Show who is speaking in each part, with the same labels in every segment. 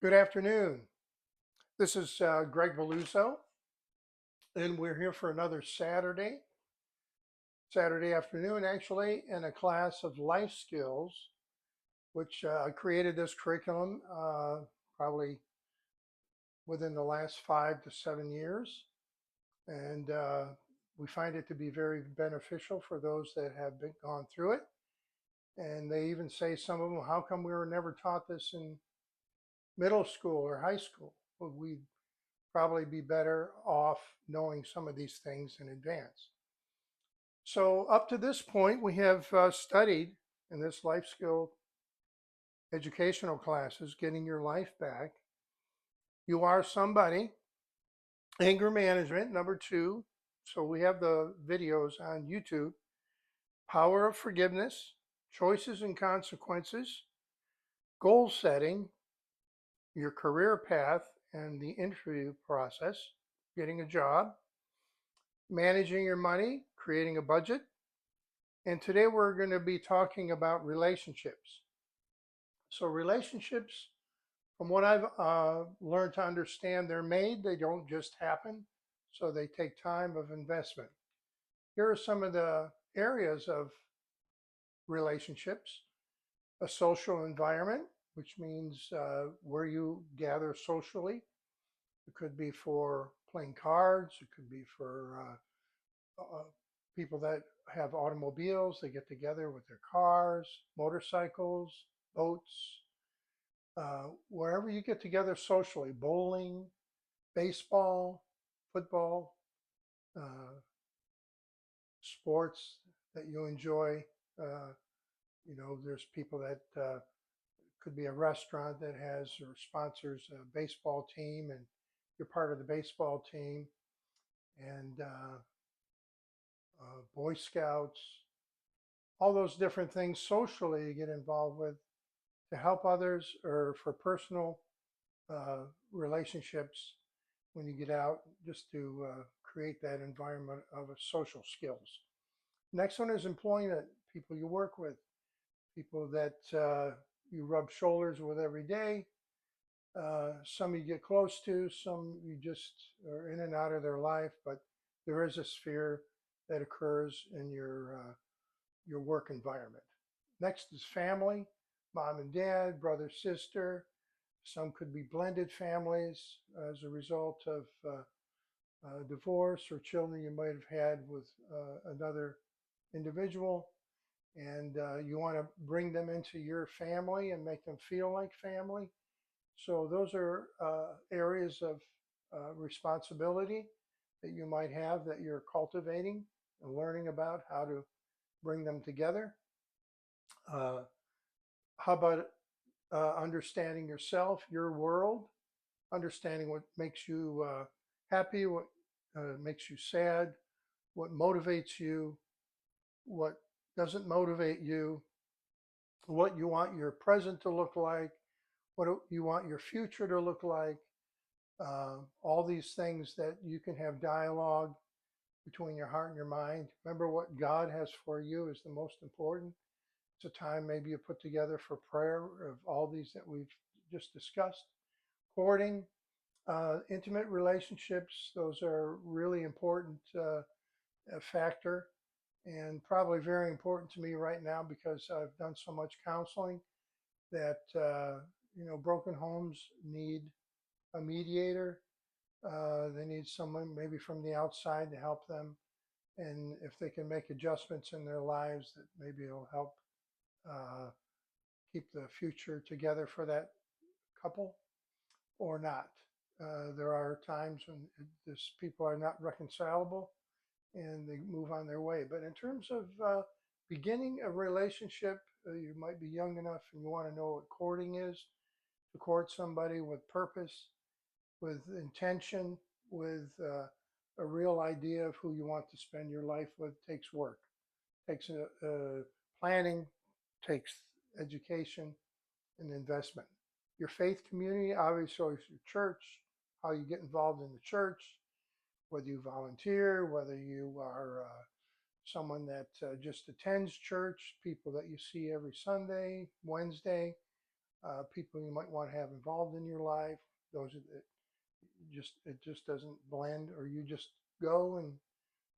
Speaker 1: Good afternoon. This is Greg Veluzzo, and we're here for another Saturday afternoon, actually, in a class of life skills, which I created this curriculum probably within the last 5 to 7 years. And we find it to be very beneficial for those that have gone through it. And they even say, some of them, how come we were never taught this in middle school or high school? Well, we'd probably be better off knowing some of these things in advance. So, up to this point, we have studied in this life skill educational classes, getting your life back. You are somebody, anger management, number two. So, we have the videos on YouTube, power of forgiveness, choices and consequences, goal setting, your career path and the interview process, getting a job, managing your money, creating a budget. And today we're going to be talking about relationships. So, relationships, from what I've learned to understand, they're made, they don't just happen. So, they take time of investment. Here are some of the areas of relationships: a social environment, which means where you gather socially. It could be for playing cards, it could be for people that have automobiles, they get together with their cars, motorcycles, boats, wherever you get together socially, bowling, baseball, football, uh, sports that you enjoy. Uh, there's people that could be a restaurant that has or sponsors a baseball team, and you're part of the baseball team, and Boy Scouts, all those different things socially you get involved with to help others or for personal relationships when you get out, just to create that environment of social skills. Next one is employment, people you work with, people that you rub shoulders with every day. Some you get close to, some you just are in and out of their life, but there is a sphere that occurs in your work environment. Next is family, mom and dad, brother, sister. Some could be blended families as a result of divorce or children you might have had with another individual. And you want to bring them into your family and make them feel like family. So, those are areas of responsibility that you might have that you're cultivating and learning about how to bring them together. Uh, how about understanding yourself, your world, understanding what makes you happy, what makes you sad, what motivates you, what doesn't motivate you, what you want your present to look like, what you want your future to look like, all these things that you can have dialogue between your heart and your mind. Remember, what God has for you is the most important. It's a time maybe you put together for prayer of all these that we've just discussed. Courting, intimate relationships, those are really important factor, and probably very important to me right now because I've done so much counseling that broken homes need a mediator. They need someone maybe from the outside to help them, and if they can make adjustments in their lives, that maybe it'll help uh, keep the future together for that couple or not. There are times when this people are not reconcilable and they move on their way. But in terms of beginning a relationship, you might be young enough and you want to know what courting is, to court somebody with purpose, with intention, with a real idea of who you want to spend your life with. Takes work, takes planning, takes education and investment. Your faith community, obviously, is your church, how you get involved in the church, whether you volunteer, whether you are someone that just attends church, people that you see every Sunday, Wednesday, people you might want to have involved in your life. Those are that just it just doesn't blend, or you just go and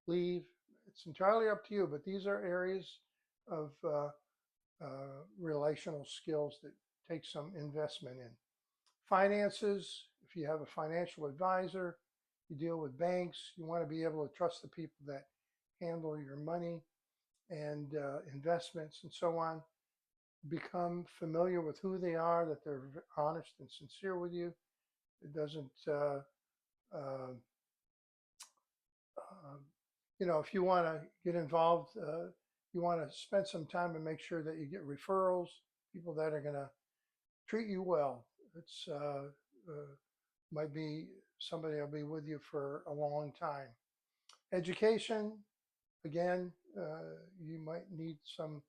Speaker 1: leave. It's entirely up to you. But these are areas of relational skills that take some investment in. Finances, if you have a financial advisor, you deal with banks, you want to be able to trust the people that handle your money and investments and so on. Become familiar with who they are, that they're honest and sincere with you. It doesn't, uh, uh, if you want to get involved, you want to spend some time and make sure that you get referrals, people that are going to treat you well. It's might be somebody that'll be with you for a long time. Education, again, you might need some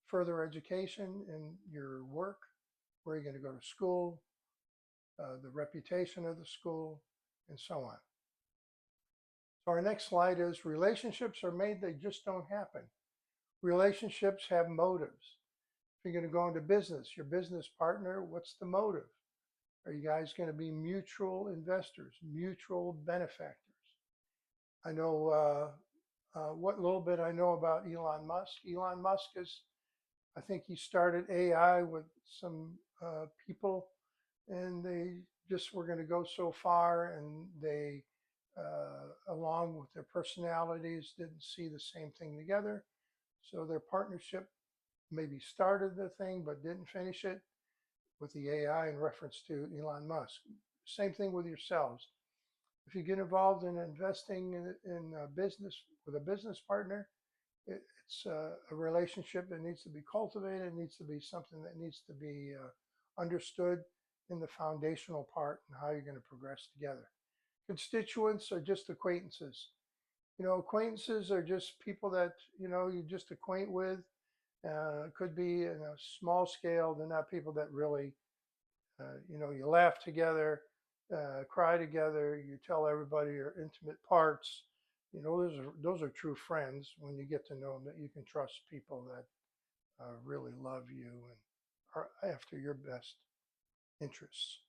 Speaker 1: further education in your work, where you're going to go to school, the reputation of the school, and so on. So our next slide is relationships are made, they just don't happen. Relationships have motives. If you're going to go into business, your business partner, what's the motive? Are you guys going to be mutual investors, mutual benefactors? I know what little bit I know about Elon Musk. Elon Musk is, I think he started AI with some people, and they just were going to go so far, and they, along with their personalities, didn't see the same thing together. So their partnership maybe started the thing but didn't finish it with the AI in reference to Elon Musk. Same thing with yourselves. If you get involved in investing in a business with a business partner, it's a relationship that needs to be cultivated. It needs to be something that needs to be understood in the foundational part and how you're going to progress together. Constituents are just acquaintances. Acquaintances are just people that, you just acquaint with. Could be in a small scale. They're not people that really, you laugh together, cry together, you tell everybody your intimate parts. Those are true friends when you get to know them, that you can trust people that really love you and are after your best interests.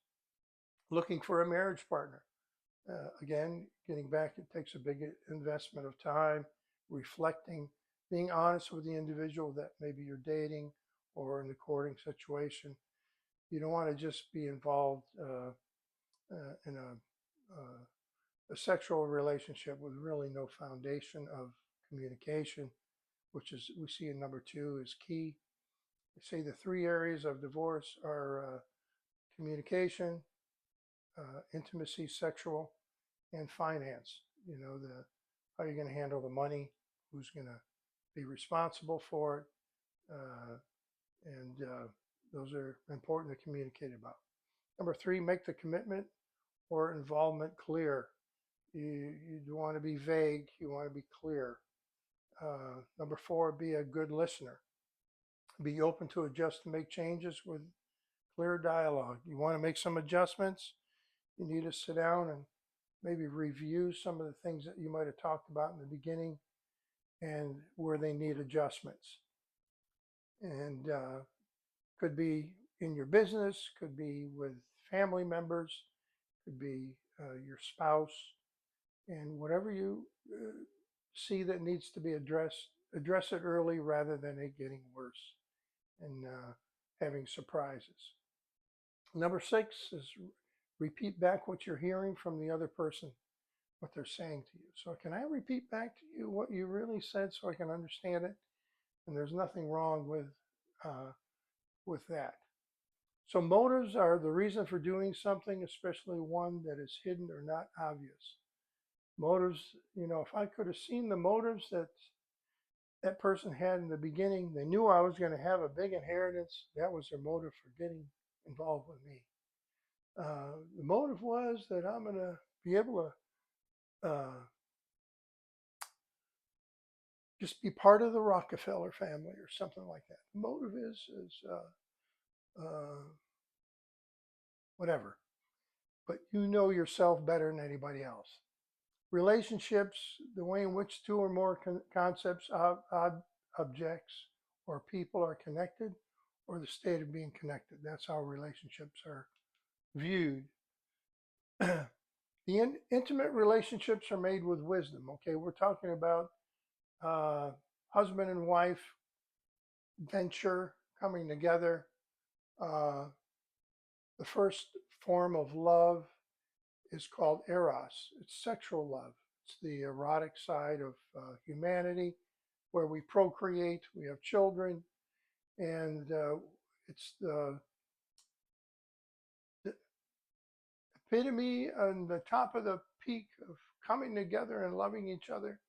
Speaker 1: Looking for a marriage partner. Again, getting back, it takes a big investment of time, reflecting, being honest with the individual that maybe you're dating or in the courting situation. You don't want to just be involved in a sexual relationship with really no foundation of communication, which is, we see in number 2, is key. They say the 3 areas of divorce are communication, intimacy, sexual, and finance. How you're going to handle the money, who's going to be responsible for it, and those are important to communicate about. Number 3, make the commitment or involvement clear. You don't want to be vague, you want to be clear. Number 4, be a good listener. Be open to adjust and make changes with clear dialogue. You want to make some adjustments, you need to sit down and maybe review some of the things that you might have talked about in the beginning and where they need adjustments. And could be in your business, could be with family members, could be your spouse, and whatever you see that needs to be addressed, address it early rather than it getting worse and having surprises. Number 6 is repeat back what you're hearing from the other person, what they're saying to you. So can I repeat back to you what you really said so I can understand it? And there's nothing wrong with that. So motives are the reason for doing something, especially one that is hidden or not obvious. Motives, if I could have seen the motives that that person had in the beginning, they knew I was going to have a big inheritance. That was their motive for getting involved with me. The motive was that I'm going to be able to just be part of the Rockefeller family or something like that. The motive is whatever, but you know yourself better than anybody else. Relationships, the way in which 2 or more concepts, objects, or people are connected or the state of being connected. That's how relationships are viewed. The intimate relationships are made with wisdom. Okay, we're talking about uh, husband and wife venture coming together. Uh, the first form of love is called eros. It's sexual love. It's the erotic side of humanity, where we procreate, we have children, and it's the epitome and the top of the peak of coming together and loving each other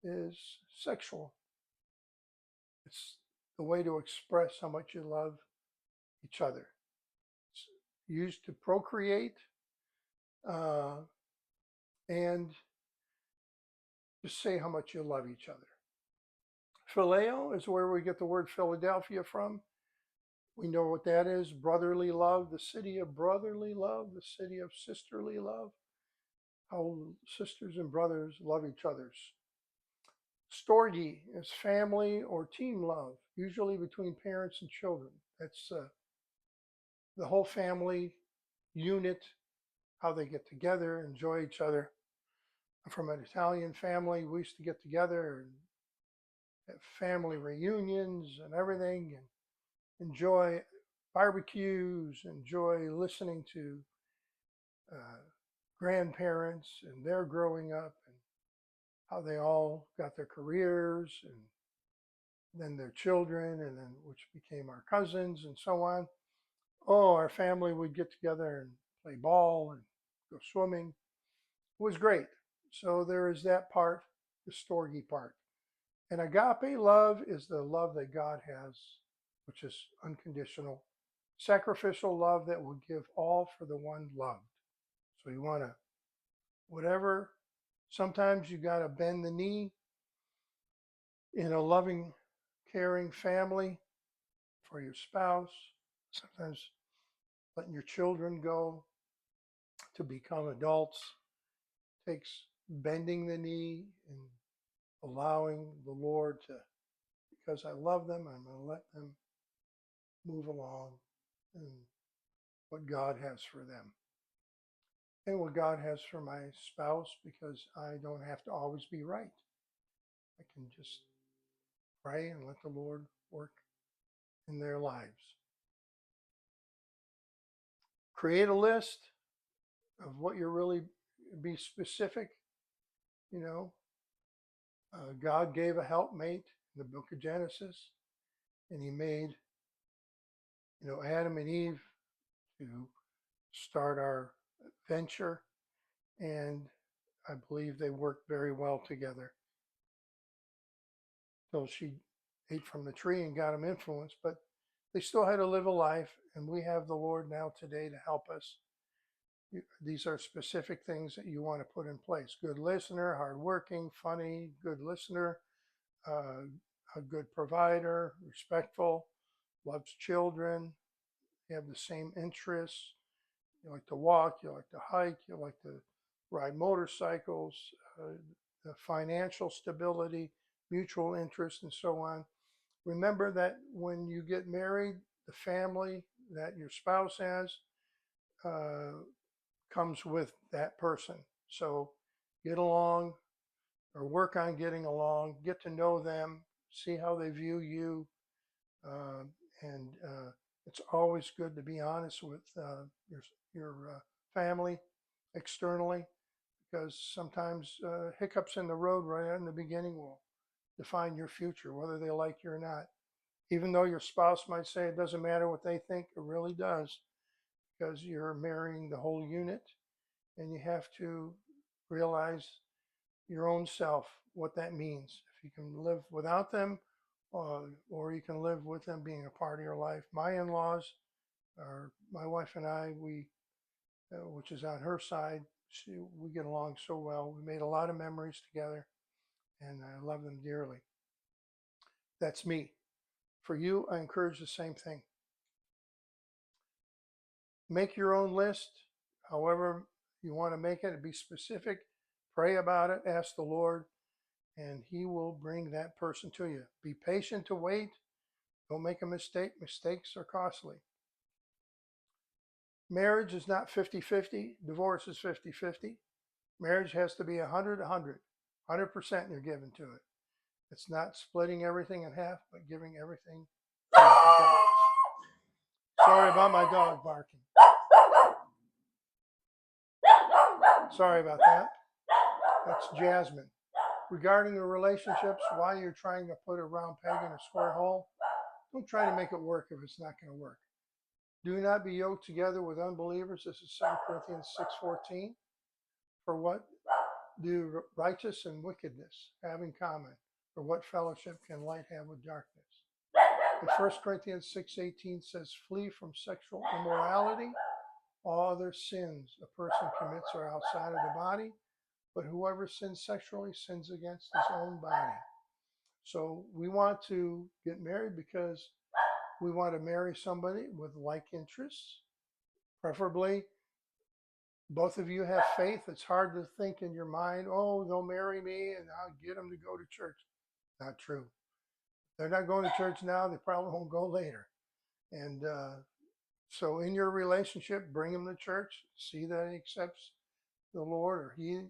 Speaker 1: is sexual. It's the way to express how much you love each other. It's used to procreate uh, and just say how much you love each other. Phileo is where we get the word Philadelphia from. We know what that is: brotherly love, the city of brotherly love, the city of sisterly love, how sisters and brothers love each other's. Storge is family or team love, usually between parents and children. That's the whole family unit, how they get together, enjoy each other. I'm from an Italian family. We used to get together and have family reunions and everything, and enjoy barbecues, enjoy listening to uh, grandparents and their growing up and how they all got their careers and then their children and then which became our cousins and so on. Oh, our family would get together and play ball and go swimming. It was great. So there is that part, the storge part. And agape love is the love that God has, which is unconditional, sacrificial love that will give all for the one loved. So you want to, whatever, sometimes you got to bend the knee in a loving, caring family for your spouse. Sometimes letting your children go to become adults takes bending the knee and allowing the Lord to, because I love them, I'm going to let them move along and what God has for them and what God has for my spouse, because I don't have to always be right. I can just pray and let the Lord work in their lives. Create a list of what you're really, be specific. You know, God gave a helpmate in the book of Genesis, and he made, Adam and Eve to start our venture, and I believe they worked very well together. So she ate from the tree and got them influenced, but they still had to live a life, and we have the Lord now today to help us. These are specific things that you want to put in place. Good listener, hardworking, funny, good listener, uh, a good provider, respectful, loves children, you have the same interests. You like to walk, you like to hike, you like to ride motorcycles, the financial stability, mutual interest, and so on. Remember that when you get married, the family that your spouse has uh, comes with that person. So get along or work on getting along, get to know them, see how they view you. Uh, and it's always good to be honest with your family externally, because sometimes hiccups in the road right in the beginning will define your future, whether they like you or not. Even though your spouse might say it doesn't matter what they think, it really does, because you're marrying the whole unit, and you have to realize your own self, what that means. If you can live without them, or you can live with them being a part of your life. My in-laws, or my wife and I, which is on her side, we get along so well. We made a lot of memories together, and I love them dearly. That's me. For you, I encourage the same thing. Make your own list, however you want to make it. Be specific. Pray about it. Ask the Lord, and He will bring that person to you. Be patient to wait. Don't make a mistake. Mistakes are costly. Marriage is not 50-50. Divorce is 50-50. Marriage has to be 100-100. 100% you're given to it. It's not splitting everything in half, but giving everything to God. Sorry about my dog barking. Sorry about that. That's Jasmine. Regarding the relationships, why you're trying to put a round peg in a square hole, don't try to make it work if it's not going to work. Do not be yoked together with unbelievers. This is 2 Corinthians 6:14. For what do righteous and wickedness have in common? For what fellowship can light have with darkness? And 1 Corinthians 6:18 says, flee from sexual immorality. All other sins a person commits are outside of the body, but whoever sins sexually sins against his own body. So we want to get married because we want to marry somebody with like interests. Preferably, both of you have faith. It's hard to think in your mind, oh, they'll marry me and I'll get them to go to church. Not true. They're not going to church now. They probably won't go later. And so in your relationship, bring him to church. See that he accepts the Lord or he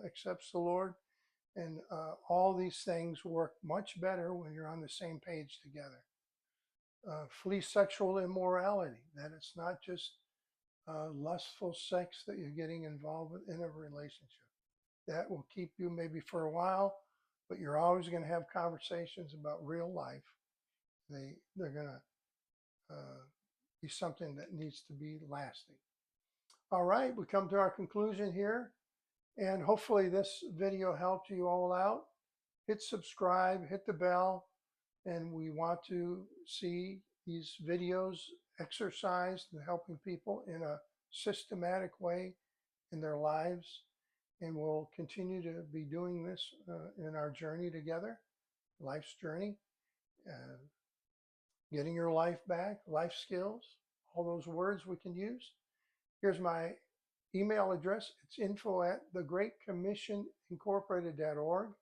Speaker 1: accepts the Lord. And all these things work much better when you're on the same page together. Flee sexual immorality. That it's not just lustful sex that you're getting involved with in a relationship. That will keep you maybe for a while, but you're always going to have conversations about real life. They're going to be something that needs to be lasting. All right, we come to our conclusion here, and hopefully this video helped you all out. Hit subscribe, hit the bell, and we want to see these videos exercised and helping people in a systematic way in their lives. And we'll continue to be doing this in our journey together, life's journey, getting your life back, life skills, all those words we can use. Here's my email address. It's info@thegreatcommissionincorporated.org.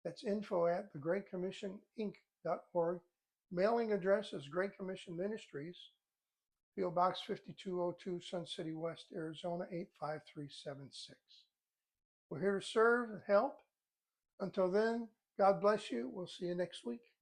Speaker 1: That's info@thegreatcommissioninc.org. Mailing address is Great Commission Ministries, P.O. Box 5202, Sun City West, Arizona 85376. We're here to serve and help. Until then, God bless you. We'll see you next week.